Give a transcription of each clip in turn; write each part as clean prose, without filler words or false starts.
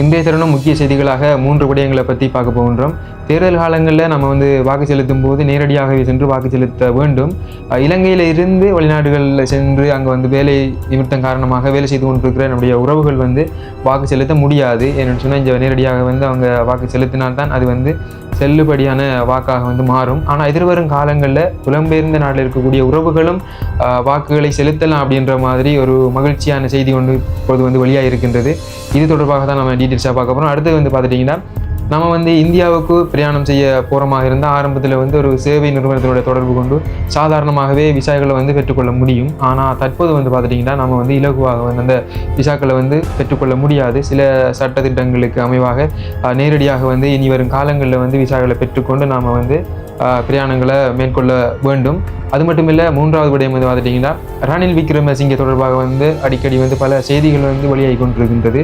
இன்றைய தருணம் முக்கிய செய்திகளாக 3 விடயங்களை பற்றி பார்க்க போகின்றோம். தேர்தல் காலங்களில் நம்ம வாக்கு செலுத்தும் போது நேரடியாகவே சென்று வாக்கு செலுத்த வேண்டும். இலங்கையில் இருந்து வெளிநாடுகளில் சென்று அங்கே வேலை நிமித்தம் காரணமாக வேலை செய்து கொண்டிருக்கிற நம்முடைய உறவுகள் வாக்கு செலுத்த முடியாது. ஏன்னு சொன்னால் இங்கே நேரடியாக அவங்க வாக்கு செலுத்தினால்தான் அது செல்லுபடியான வாக்காக மாறும். ஆனால் எதிர்வரும் காலங்களில் புலம்பெயர்ந்த நாட்டில் இருக்கக்கூடிய உறவுகளும் வாக்குகளை செலுத்தலாம் அப்படின்ற மாதிரி ஒரு மகிழ்ச்சியான செய்தி ஒன்று இப்பொழுது வெளியாக இருக்கின்றது. இது தொடர்பாக தான் நம்ம டீட்டெயில்ஸாக பார்க்க போகிறோம். அடுத்து பார்த்துட்டிங்கன்னா நம்ம இந்தியாவுக்கு பிரயாணம் செய்ய போகிறமாக இருந்தால் ஆரம்பத்தில் ஒரு சேவை நிறுவனத்தோட தொடர்பு கொண்டு சாதாரணமாகவே விசாக்களை பெற்றுக்கொள்ள முடியும். ஆனால் தற்போது பார்த்துட்டிங்கன்னா நம்ம இலகுவாக அந்த விசாக்களை பெற்றுக்கொள்ள முடியாது. சில சட்டத்திட்டங்களுக்கு அமைவாக நேரடியாக இனி வரும் காலங்களில் விசாக்களை பெற்றுக்கொண்டு நாம் பிரயாணங்களை மேற்கொள்ள வேண்டும். அது மட்டும் இல்லை, 3வது விடயம் பார்த்துட்டிங்கன்னா ரணில் விக்ரமசிங்கே தொடர்பாக அடிக்கடி பல செய்திகள் வெளியாகி கொண்டிருக்கின்றது.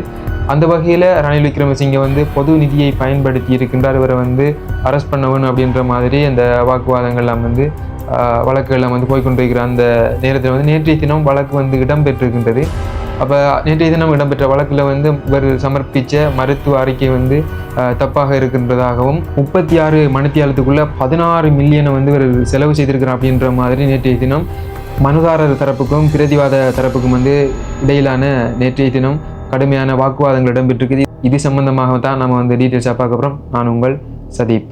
அந்த வகையில் ரணில் விக்ரமசிங்கே பொது நிதியை பயன்படுத்தி இருக்கின்றார், இவரை அரெஸ்ட் பண்ணணும் அப்படின்ற மாதிரி அந்த வாக்குவாதங்கள்லாம் வழக்குகள்லாம் போய்கொண்டிருக்கிற அந்த நேரத்தில் நேற்றைய தினம் வழக்கு இடம்பெற்றிருக்கின்றது. அப்போ நேற்றைய தினம் இடம்பெற்ற வழக்கில் இவர் சமர்ப்பித்த மருத்துவ அறிக்கை தப்பாக இருக்கின்றதாகவும் 36 மணித்தியாலத்துக்குள்ளே 16 மில்லியனை இவர் செலவு செய்திருக்கிறார் அப்படின்ற மாதிரி நேற்றைய தினம் மனுதாரர் தரப்புக்கும் பிரதிவாத தரப்புக்கும் இடையிலான நேற்றைய தினம் கடுமையான வாக்குவாதங்கள் இடம்பெற்றிருக்குது. இது சம்பந்தமாக தான் நம்ம டீட்டெயில்ஸாக பார்க்க போகிறோம். நான் உங்கள் சதீப்.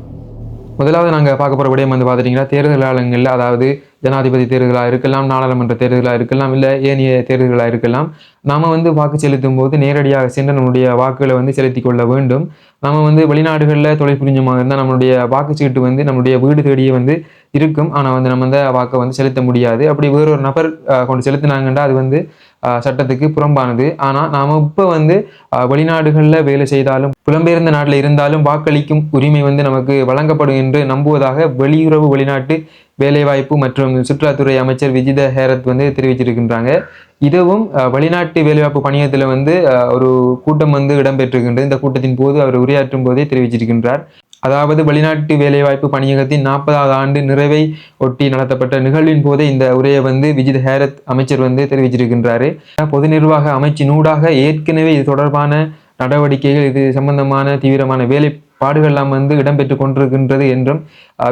முதலாவது நாங்கள் பார்க்க போகிற விடயம் பார்த்துட்டிங்கன்னா தேர்தல் காலங்களில், அதாவது ஜனாதிபதி தேர்தலாக இருக்கலாம், நாடாளுமன்ற தேர்தலாக இருக்கலாம், இல்லை ஏனைய தேர்தல்களாக இருக்கலாம், நாம் வாக்கு செலுத்தும் போது நேரடியாக சென்று நம்முடைய வாக்குகளை செலுத்தி கொள்ள வேண்டும். நம்ம வெளிநாடுகளில் தொழில் புரிஞ்சமாக இருந்தால் நம்மளுடைய வாக்குச்சீட்டு நம்மளுடைய வீடு தேடியே இருக்கும். ஆனால் நம்ம அந்த வாக்கை செலுத்த முடியாது. அப்படி வேறொரு நபர் கொண்டு செலுத்தினாங்கன்னா அது சட்டத்துக்கு புறம்பானது. ஆனால் நாம் இப்போ வெளிநாடுகளில் வேலை செய்தாலும் புலம்பெயர்ந்த நாட்டில் இருந்தாலும் வாக்களிக்கும் உரிமை நமக்கு வழங்கப்படும் என்று நம்புவதாக வெளிநாட்டு வேலைவாய்ப்பு மற்றும் சுற்றுலாத்துறை அமைச்சர் விஜித ஹேரத் தெரிவிச்சிருக்கின்றாங்க. இதுவும் வெளிநாட்டு வேலைவாய்ப்பு பணியத்தில் ஒரு கூட்டம் இடம்பெற்றிருக்கின்றது. இந்த கூட்டத்தின் போது அவர் உரையாற்றும் போதே தெரிவிச்சிருக்கின்றார். அதாவது வெளிநாட்டு வேலைவாய்ப்பு பணியகத்தின் 40வது ஆண்டு நிறைவை ஒட்டி நடத்தப்பட்ட நிகழ்வின் போதே இந்த உரையை விஜித ஹேரத் அமைச்சர் தெரிவிச்சிருக்கின்றாரு. பொது நிர்வாக அமைச்சினூடாக ஏற்கனவே இது தொடர்பான நடவடிக்கைகள், இது சம்பந்தமான தீவிரமான வேலைப்பாடுகள்லாம் இடம்பெற்று கொண்டிருக்கின்றது என்றும்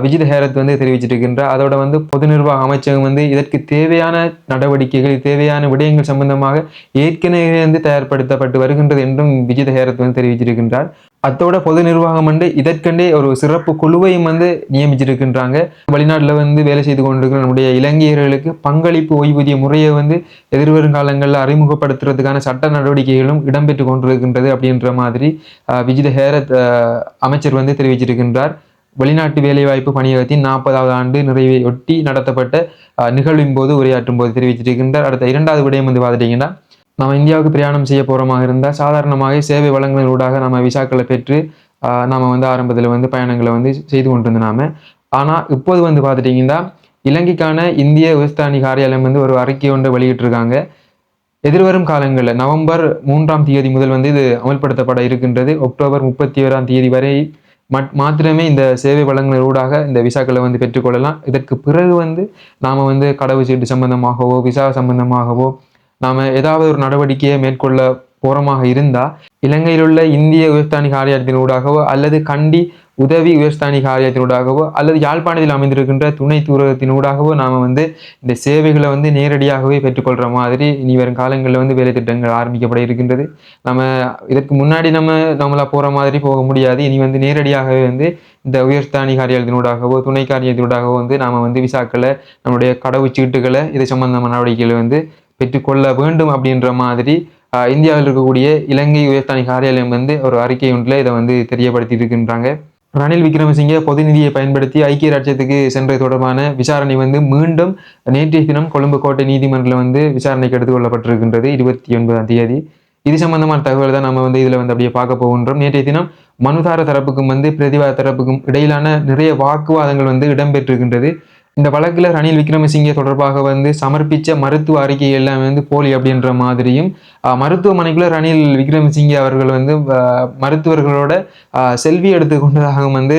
விஜித ஹேரத் தெரிவிச்சிருக்கின்றார். அதோட பொது நிர்வாக அமைச்சகம் இதற்கு தேவையான நடவடிக்கைகள், தேவையான விடயங்கள் சம்பந்தமாக ஏற்கனவே தயார்படுத்தப்பட்டு வருகின்றது என்றும் விஜித ஹேரத் தெரிவிச்சிருக்கின்றார். அத்தோட பொது நிர்வாகம் இதற்கெண்டே ஒரு சிறப்பு குழுவையும் நியமிச்சிருக்கின்றாங்க. வெளிநாட்டில் வேலை செய்து கொண்டிருக்கிற நம்முடைய இலங்கையர்களுக்கு பங்களிப்பு ஓய்வூதிய முறையை எதிர்வரும் காலங்களில் அறிமுகப்படுத்துறதுக்கான சட்ட நடவடிக்கைகளும் இடம்பெற்று கொண்டிருக்கின்றது அப்படின்ற மாதிரி விஜித ஹேரத் அமைச்சர் தெரிவிச்சிருக்கின்றார். வெளிநாட்டு வேலைவாய்ப்பு பணியகத்தின் 40வது ஆண்டு நிறைவை ஒட்டி நடத்தப்பட்ட நிகழ்வின் போது உரையாற்றும் போது தெரிவிச்சிருக்கின்றார். அடுத்த 2வது விடயம் பார்த்துட்டிங்கன்னா, நம்ம இந்தியாவுக்கு பிரயாணம் செய்ய போகிறோமாக இருந்தால் சாதாரணமாக சேவை வழங்குவதூடாக நம்ம விசாக்களை பெற்று நம்ம ஆரம்பத்தில் பயணங்களை செய்து கொண்டிருந்தோம் நாம. ஆனால் இப்போது பார்த்துட்டிங்கன்னா இலங்கைக்கான இந்திய உயர்ஸ்தானி காரியாலயம் ஒரு அறிக்கை ஒன்று வெளியிட்டிருக்காங்க. எதிர்வரும் காலங்களில் நவம்பர் 3ஆம் தேதி முதல் இது அமல்படுத்தப்பட இருக்கின்றது. அக்டோபர் 31ஆம் தேதி வரை மாத்திரமே இந்த சேவை வழங்குவதூடாக இந்த விசாக்களை பெற்றுக்கொள்ளலாம். இதற்கு பிறகு நாம் கடவுச்சீட்டு சம்பந்தமாகவோ விசா சம்பந்தமாகவோ நாம் ஏதாவது ஒரு நடவடிக்கையை மேற்கொள்ள போகிறமாக இருந்தால் இலங்கையில் உள்ள இந்திய உயர்ஸ்தானி காரியாலயத்தினூடாகவோ அல்லது கண்டி உதவி உயர்ஸ்தானி காரியாலயத்தினூடாகவோ அல்லது யாழ்ப்பாணத்தில் அமைந்திருக்கின்ற துணை தூரகத்தினூடாகவோ நாம் இந்த சேவைகளை நேரடியாகவே பெற்றுக்கொள்கிற மாதிரி இனி வரும் காலங்களில் வேலை திட்டங்கள் ஆரம்பிக்கப்பட இருக்கின்றது. நம்ம இதற்கு முன்னாடி நம்மளா போகிற மாதிரி போக முடியாது. இனி நேரடியாகவே இந்த உயர்ஸ்தானி காரியாலயத்தினூடாகவோ துணை காரியாலயத்தினூடாகவோ நாம் விசாக்களை நம்முடைய கடவுச்சீட்டுகளை இது சம்பந்தமான நடவடிக்கைகளை பெற்றுக்கொள்ள வேண்டும் அப்படின்ற மாதிரி இந்தியாவில் இருக்கக்கூடிய இலங்கை உயர்ஸ்தானி காரியாலயம் ஒரு அறிக்கை ஒன்றில் இதை தெரியப்படுத்தி இருக்கின்றாங்க. ரணில் விக்ரமசிங்கே பொது நிதியை பயன்படுத்தி ஐக்கிய ராஜ்யத்துக்கு சென்றது தொடர்பான விசாரணை மீண்டும் நேற்றைய தினம் கொழும்பு கோட்டை நீதிமன்றத்தில் விசாரணைக்கு எடுத்துக்கொள்ளப்பட்டிருக்கின்றது 29ஆம் தேதி. இது சம்பந்தமான தகவல் தான் நம்ம இதில் அப்படியே பார்க்க போகின்றோம். நேற்றைய தினம் மனுதார தரப்புக்கும் பிரதிவாத தரப்புக்கும் இடையிலான நிறைய வாக்குவாதங்கள் இடம்பெற்றிருக்கின்றது. இந்த வழக்கில் ரணில் விக்ரமசிங்கே தொடர்பாக சமர்ப்பித்த மருத்துவ அறிக்கை எல்லாமே போலி அப்படின்ற மாதிரியும் மருத்துவமனைக்குள்ள ரணில் விக்ரமசிங்கே அவர்கள் மருத்துவர்களோட செல்வி எடுத்து கொண்டதாக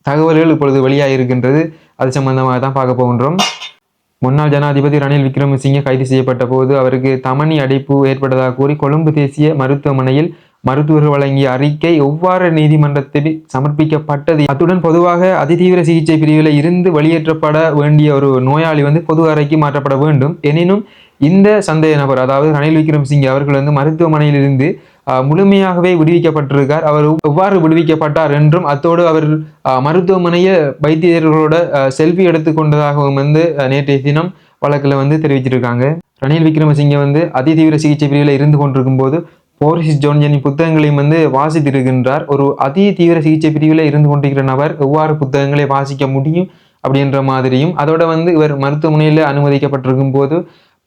தகவல்கள் இப்பொழுது வெளியாகிருக்கின்றது. அது சம்பந்தமாக தான் பார்க்க போகின்றோம். முன்னாள் ஜனாதிபதி ரணில் விக்ரமசிங்கே கைது செய்யப்பட்ட போது அவருக்கு தமனி அடைப்பு ஏற்பட்டதாக கூறி கொழும்பு தேசிய மருத்துவமனையில் மருத்துவர்கள் வழங்கிய அறிக்கை எவ்வாறு நீதிமன்றத்தில் சமர்ப்பிக்கப்பட்டது, அத்துடன் பொதுவாக அதிதீவிர சிகிச்சை பிரிவில் இருந்து வெளியேற்றப்பட வேண்டிய ஒரு நோயாளி வந்து பொது அறைக்கு மாற்றப்பட வேண்டும். எனினும் இந்த சந்தேக நபர், அதாவது ரணில் விக்ரமசிங்கே அவர்கள் வந்து மருத்துவமனையில் இருந்து முழுமையாகவே விடுவிக்கப்பட்டிருக்கார். அவர் எவ்வாறு விடுவிக்கப்பட்டார் என்றும், அத்தோடு அவர் மருத்துவமனைய வைத்தியர்களோட செல்ஃபி எடுத்துக்கொண்டதாகவும் வந்து நேற்றைய தினம் வழக்கில் வந்து தெரிவிச்சிருக்காங்க. ரணில் விக்ரமசிங்கே வந்து அதிதீவிர சிகிச்சை பிரிவில் இருந்து கொண்டிருக்கும் போது போரிஸ் ஜோன்சனின் புத்தகங்களையும் வந்து வாசித்திருக்கின்றார். ஒரு அதி தீவிர சிகிச்சை பிரிவில் இருந்து கொண்டிருக்கிற நபர் எவ்வாறு புத்தகங்களை வாசிக்க முடியும் அப்படின்ற மாதிரியும், அதோட வந்து இவர் மருத்துவமனையில் அனுமதிக்கப்பட்டிருக்கும் போது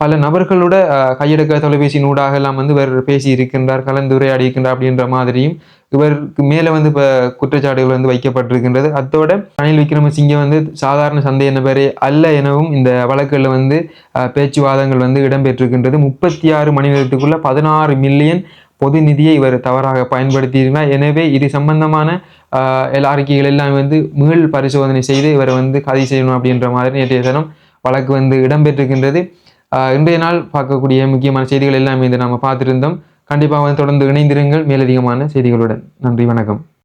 பல நபர்களோட கையடக்க தொலைபேசியின் ஊடாக எல்லாம் வந்து இவர் பேசி இருக்கின்றார், கலந்துரையாடி இருக்கின்றார் அப்படின்ற மாதிரியும் இவருக்கு மேலே வந்து இப்போ குற்றச்சாட்டுகள் வந்து வைக்கப்பட்டிருக்கின்றது. அத்தோட ரணில் விக்ரமசிங்கே வந்து சாதாரண சந்தேக நபரே அல்ல எனவும் இந்த வழக்குகளில் வந்து பேச்சுவாதங்கள் வந்து இடம்பெற்றிருக்கின்றது. 36 மணி நேரத்துக்குள்ள 16 மில்லியன் பொது நிதியை இவர் தவறாக பயன்படுத்தியிருந்தார். எனவே இது சம்பந்தமான எல்லா அறிக்கைகள் எல்லாம் வந்து மீள் பரிசோதனை செய்து இவரை வந்து கைது செய்யணும் அப்படின்ற மாதிரி நேற்றைய தினம் வழக்கு வந்து இடம்பெற்றிருக்கின்றது. இன்றைய நாள் பார்க்கக்கூடிய முக்கியமான செய்திகள் எல்லாமே இதை நம்ம பார்த்துருந்தோம். கண்டிப்பாக வந்து தொடர்ந்து இணைந்திருங்கள் மேலதிகமான செய்திகளுடன். நன்றி, வணக்கம்.